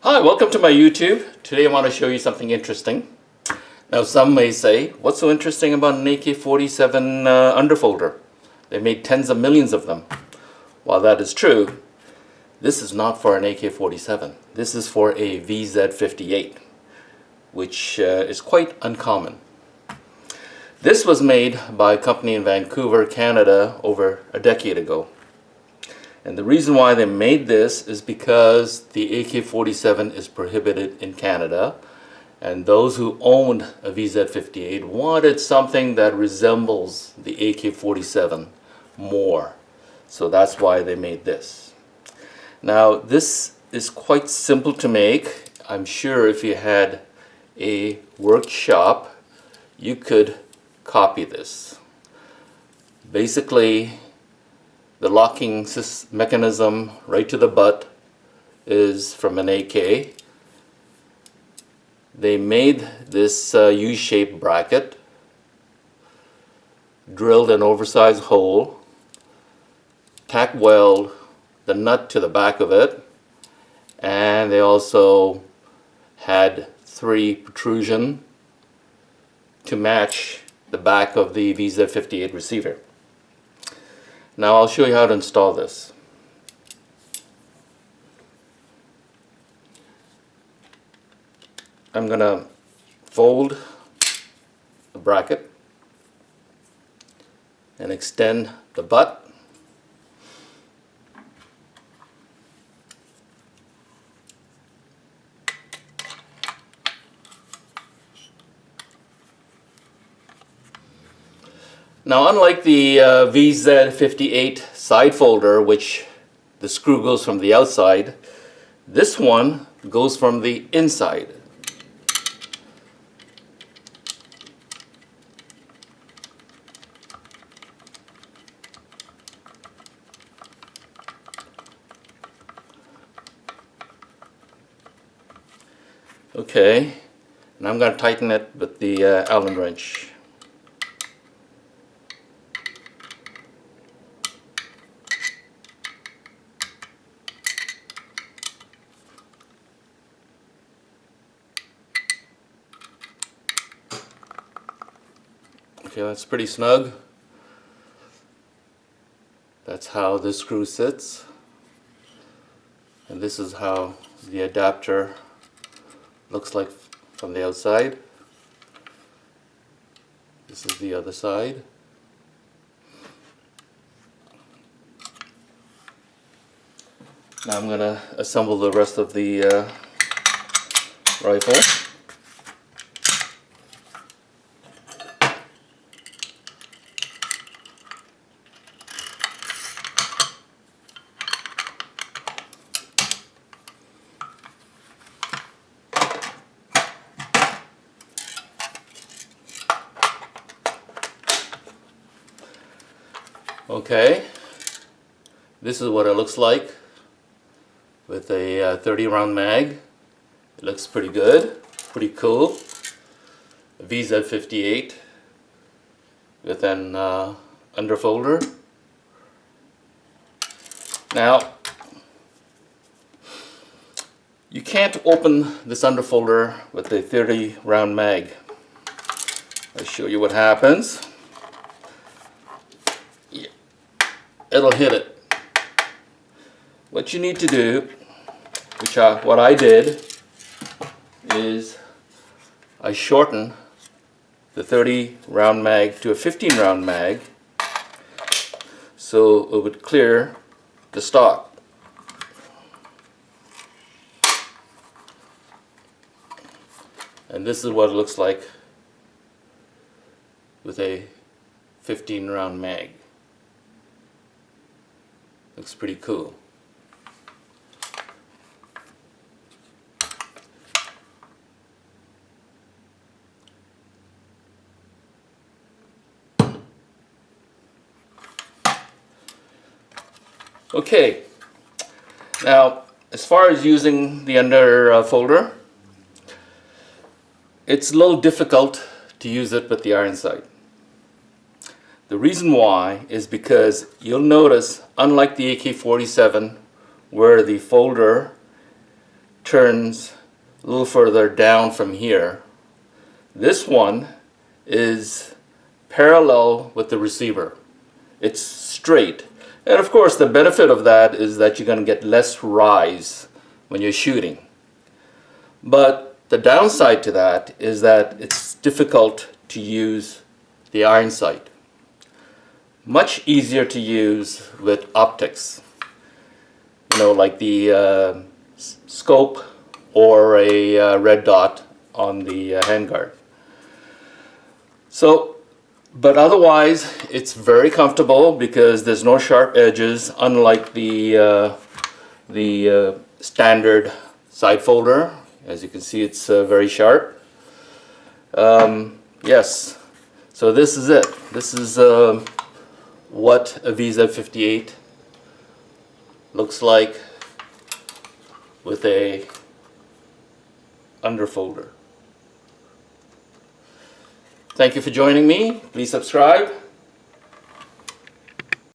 Hi, welcome to my YouTube. Today I want to show you something interesting. Now some may say, what's so interesting about an AK-47 underfolder? They made tens of millions of them. While that is true, this is not for an AK-47. This is for a VZ-58, which is quite uncommon. This was made by a company in Vancouver, Canada over a decade ago. And the reason why they made this is because the AK-47 is prohibited in Canada, and those who owned a VZ-58 wanted something that resembles the AK-47 more. So that's why they made this. Now this is quite simple to make. I'm sure if you had a workshop, you could copy this. Basically, the locking mechanism right to the butt is from an AK. They made this U-shaped bracket, drilled an oversized hole, tack weld the nut to the back of it, and they also had 3 protrusions to match the back of the VZ58 receiver. Now I'll show you how to install this. I'm going to fold the bracket and extend the butt. Now, unlike the VZ58 side folder, which the screw goes from the outside, this one goes from the inside. Okay, and I'm going to tighten it with the Allen wrench. Okay, that's pretty snug. That's how this screw sits. And this is how the adapter looks like from the outside. This is the other side. Now I'm going to assemble the rest of the rifle. Okay, this is what it looks like with a 30 round mag. It looks pretty good, pretty cool. A VZ58 with an underfolder. Now, you can't open this underfolder with a 30 round mag. I'll show you what happens. It'll hit it. What you need to do, what I did, is I shorten the 30 round mag to a 15 round mag so it would clear the stock. And this is what it looks like with a 15 round mag. Looks pretty cool. Okay, now as far as using the underfolder, it's a little difficult to use it with the iron sight. The reason why is because you'll notice, unlike the AK-47, where the folder turns a little further down from here. This one is parallel with the receiver. It's straight. And of course the benefit of that is that you're going to get less rise when you're shooting. But the downside to that is that it's difficult to use the iron sight. Much easier to use with optics. You know, like the scope or a red dot on the handguard. So, but otherwise it's very comfortable because there's no sharp edges, unlike the standard side folder. As you can see, it's very sharp. Yes, so this is it. This is what a VZ58 looks like with a underfolder. Thank you for joining me. Please subscribe.